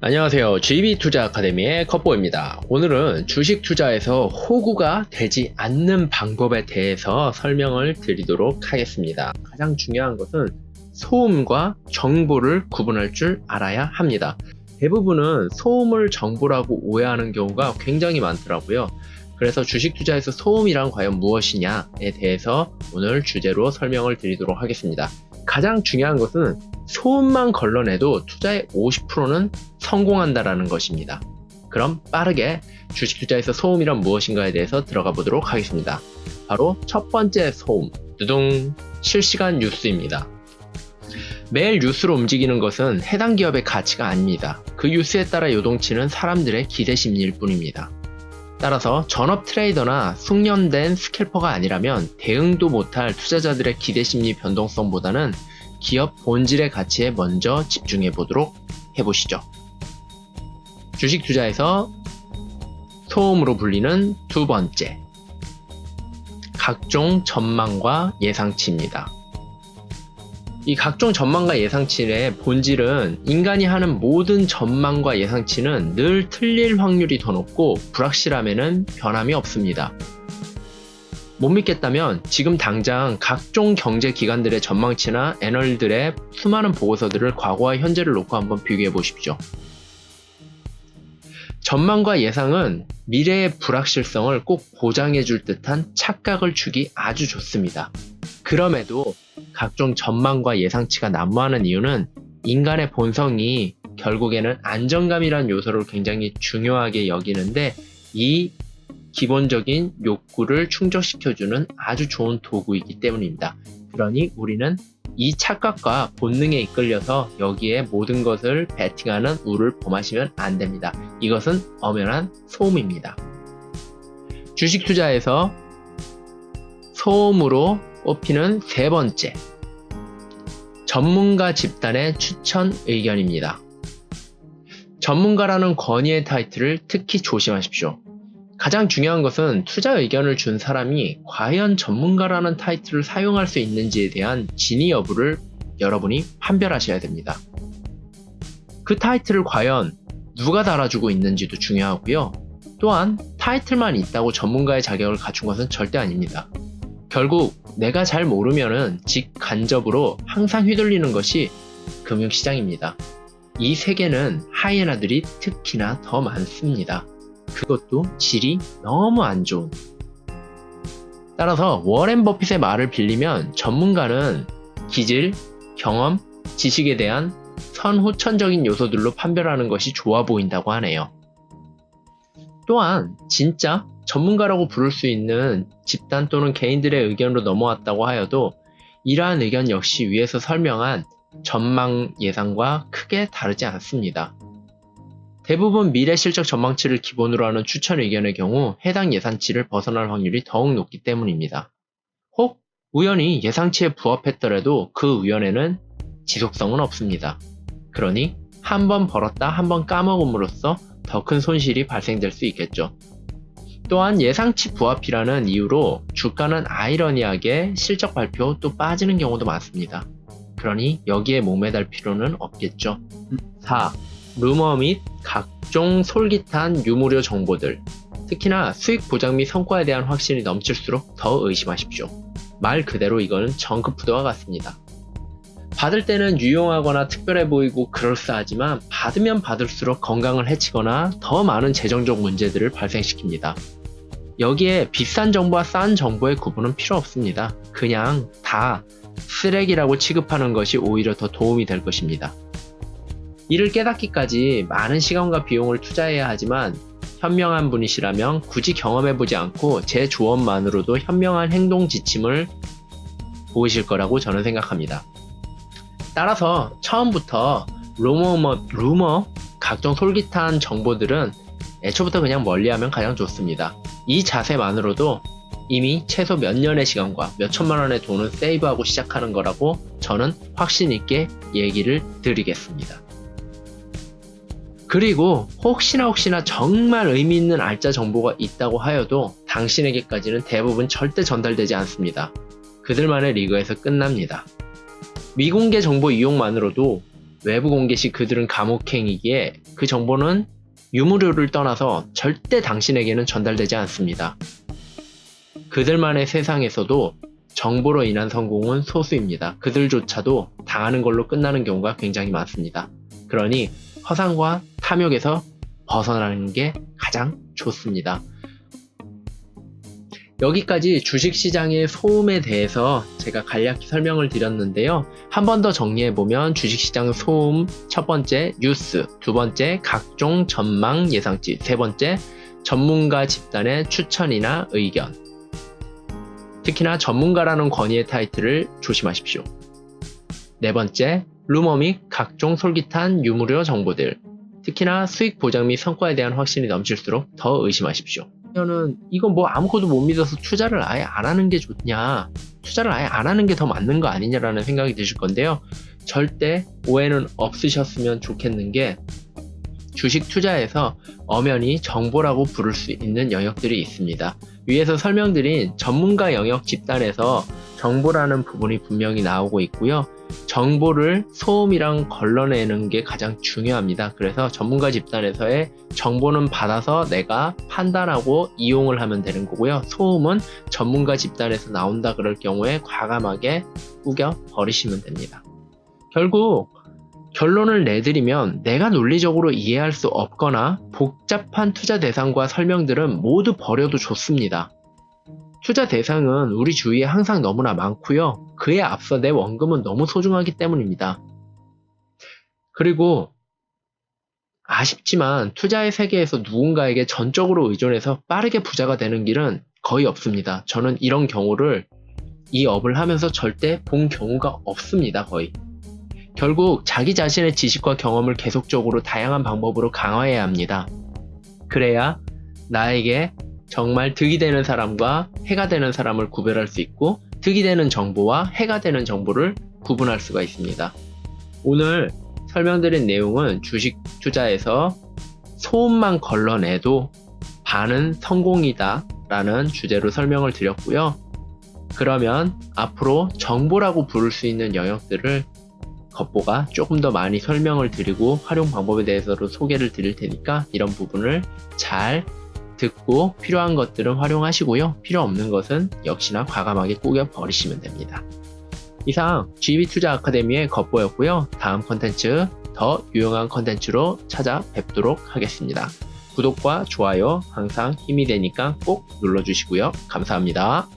안녕하세요. GB투자 아카데미의 컵보입니다. 오늘은 주식 투자에서 호구가 되지 않는 방법에 대해서 설명을 드리도록 하겠습니다. 가장 중요한 것은 소음과 정보를 구분할 줄 알아야 합니다. 대부분은 소음을 정보라고 오해하는 경우가 굉장히 많더라고요. 그래서 주식 투자에서 소음이란 과연 무엇이냐에 대해서 오늘 주제로 설명을 드리도록 하겠습니다. 가장 중요한 것은 소음만 걸러내도 투자의 50%는 성공한다라는 것입니다. 그럼 빠르게 주식 투자에서 소음이란 무엇인가에 대해서 들어가 보도록 하겠습니다. 바로 첫 번째 소음, 두둥, 실시간 뉴스입니다. 매일 뉴스로 움직이는 것은 해당 기업의 가치가 아닙니다. 그 뉴스에 따라 요동치는 사람들의 기대 심리일 뿐입니다. 따라서 전업 트레이더나 숙련된 스캘퍼가 아니라면 대응도 못할 투자자들의 기대 심리 변동성보다는 기업 본질의 가치에 먼저 집중해 보도록 해보시죠. 주식 투자에서 소음으로 불리는 두 번째, 각종 전망과 예상치입니다. 이 각종 전망과 예상치의 본질은 인간이 하는 모든 전망과 예상치는 늘 틀릴 확률이 더 높고 불확실함에는 변함이 없습니다. 못 믿겠다면 지금 당장 각종 경제기관들의 전망치나 애널들의 수많은 보고서들을 과거와 현재를 놓고 한번 비교해 보십시오. 전망과 예상은 미래의 불확실성을 꼭 보장해 줄 듯한 착각을 주기 아주 좋습니다. 그럼에도 각종 전망과 예상치가 난무하는 이유는 인간의 본성이 결국에는 안정감이란 요소를 굉장히 중요하게 여기는데 이 기본적인 욕구를 충족시켜주는 아주 좋은 도구이기 때문입니다. 그러니 우리는 이 착각과 본능에 이끌려서 여기에 모든 것을 베팅하는 우를 범하시면 안 됩니다. 이것은 엄연한 소음입니다. 주식 투자에서 소음으로 꼽히는 세 번째, 전문가 집단의 추천 의견입니다. 전문가라는 권위의 타이틀을 특히 조심하십시오. 가장 중요한 것은 투자 의견을 준 사람이 과연 전문가라는 타이틀을 사용할 수 있는지에 대한 진위 여부를 여러분이 판별하셔야 됩니다. 그 타이틀을 과연 누가 달아주고 있는지도 중요하고요. 또한 타이틀만 있다고 전문가의 자격을 갖춘 것은 절대 아닙니다. 결국 내가 잘 모르면은 직간접으로 항상 휘둘리는 것이 금융시장입니다. 이 세계는 하이에나들이 특히나 더 많습니다. 그것도 질이 너무 안 좋은. 따라서 워렌 버핏의 말을 빌리면 전문가는 기질, 경험, 지식에 대한 선후천적인 요소들로 판별하는 것이 좋아 보인다고 하네요. 또한 진짜 전문가라고 부를 수 있는 집단 또는 개인들의 의견으로 넘어왔다고 하여도 이러한 의견 역시 위에서 설명한 전망 예상과 크게 다르지 않습니다. 대부분 미래 실적 전망치를 기본으로 하는 추천 의견의 경우 해당 예상치를 벗어날 확률이 더욱 높기 때문입니다. 혹 우연히 예상치에 부합했더라도 그 우연에는 지속성은 없습니다. 그러니 한번 벌었다 한번 까먹음으로써 더 큰 손실이 발생될 수 있겠죠. 또한 예상치 부합이라는 이유로 주가는 아이러니하게 실적 발표 또 빠지는 경우도 많습니다. 그러니 여기에 목매달 필요는 없겠죠. 4. 루머 및 각종 솔깃한 유무료 정보들, 특히나 수익 보장 및 성과에 대한 확신이 넘칠수록 더 의심하십시오. 말 그대로 이거는 정크푸드와 같습니다. 받을 때는 유용하거나 특별해 보이고 그럴싸하지만 받으면 받을수록 건강을 해치거나 더 많은 재정적 문제들을 발생시킵니다. 여기에 비싼 정보와 싼 정보의 구분은 필요 없습니다. 그냥 다 쓰레기라고 취급하는 것이 오히려 더 도움이 될 것입니다. 이를 깨닫기까지 많은 시간과 비용을 투자해야 하지만 현명한 분이시라면 굳이 경험해보지 않고 제 조언만으로도 현명한 행동 지침을 보이실 거라고 저는 생각합니다. 따라서 처음부터 루머, 각종 솔깃한 정보들은 애초부터 그냥 멀리하면 가장 좋습니다. 이 자세만으로도 이미 최소 몇 년의 시간과 몇 천만 원의 돈을 세이브하고 시작하는 거라고 저는 확신 있게 얘기를 드리겠습니다. 그리고 혹시나 정말 의미 있는 알짜 정보가 있다고 하여도 당신에게까지는 대부분 절대 전달되지 않습니다. 그들만의 리그에서 끝납니다. 미공개 정보 이용만으로도 외부 공개 시 그들은 감옥행이기에 그 정보는 유무료를 떠나서 절대 당신에게는 전달되지 않습니다. 그들만의 세상에서도 정보로 인한 성공은 소수입니다. 그들조차도 당하는 걸로 끝나는 경우가 굉장히 많습니다. 그러니 허상과 탐욕에서 벗어나는 게 가장 좋습니다. 여기까지 주식시장의 소음에 대해서 제가 간략히 설명을 드렸는데요. 한 번 더 정리해보면 주식시장 소음, 첫 번째 뉴스, 두 번째 각종 전망 예상치, 세 번째 전문가 집단의 추천이나 의견. 특히나 전문가라는 권위의 타이틀을 조심하십시오. 네 번째 루머 및 각종 솔깃한 유무료 정보들. 특히나 수익 보장 및 성과에 대한 확신이 넘칠수록 더 의심하십시오. 저는 이건 뭐 아무것도 못 믿어서 투자를 아예 안 하는 게 좋냐, 투자를 아예 안 하는 게 더 맞는 거 아니냐라는 생각이 드실 건데요. 절대 오해는 없으셨으면 좋겠는 게 주식 투자에서 엄연히 정보라고 부를 수 있는 영역들이 있습니다. 위에서 설명드린 전문가 영역 집단에서 정보라는 부분이 분명히 나오고 있고요. 정보를 소음이랑 걸러내는 게 가장 중요합니다. 그래서 전문가 집단에서의 정보는 받아서 내가 판단하고 이용을 하면 되는 거고요. 소음은 전문가 집단에서 나온다 그럴 경우에 과감하게 우겨 버리시면 됩니다. 결국 결론을 내드리면 내가 논리적으로 이해할 수 없거나 복잡한 투자 대상과 설명들은 모두 버려도 좋습니다. 투자 대상은 우리 주위에 항상 너무나 많고요. 그에 앞서 내 원금은 너무 소중하기 때문입니다. 그리고 아쉽지만 투자의 세계에서 누군가에게 전적으로 의존해서 빠르게 부자가 되는 길은 거의 없습니다. 저는 이런 경우를 이 업을 하면서 절대 본 경우가 없습니다. 거의. 결국 자기 자신의 지식과 경험을 계속적으로 다양한 방법으로 강화해야 합니다. 그래야 나에게 정말 득이 되는 사람과 해가 되는 사람을 구별할 수 있고 득이 되는 정보와 해가 되는 정보를 구분할 수가 있습니다. 오늘 설명드린 내용은 주식 투자에서 소음만 걸러내도 반은 성공이다 라는 주제로 설명을 드렸고요. 그러면 앞으로 정보라고 부를 수 있는 영역들을 겉보가 조금 더 많이 설명을 드리고 활용 방법에 대해서도 소개를 드릴 테니까 이런 부분을 잘 듣고 필요한 것들은 활용하시고요. 필요 없는 것은 역시나 과감하게 꾸겨 버리시면 됩니다. 이상 GB투자 아카데미의 겉보였고요. 다음 컨텐츠 더 유용한 컨텐츠로 찾아뵙도록 하겠습니다. 구독과 좋아요 항상 힘이 되니까 꼭 눌러주시고요. 감사합니다.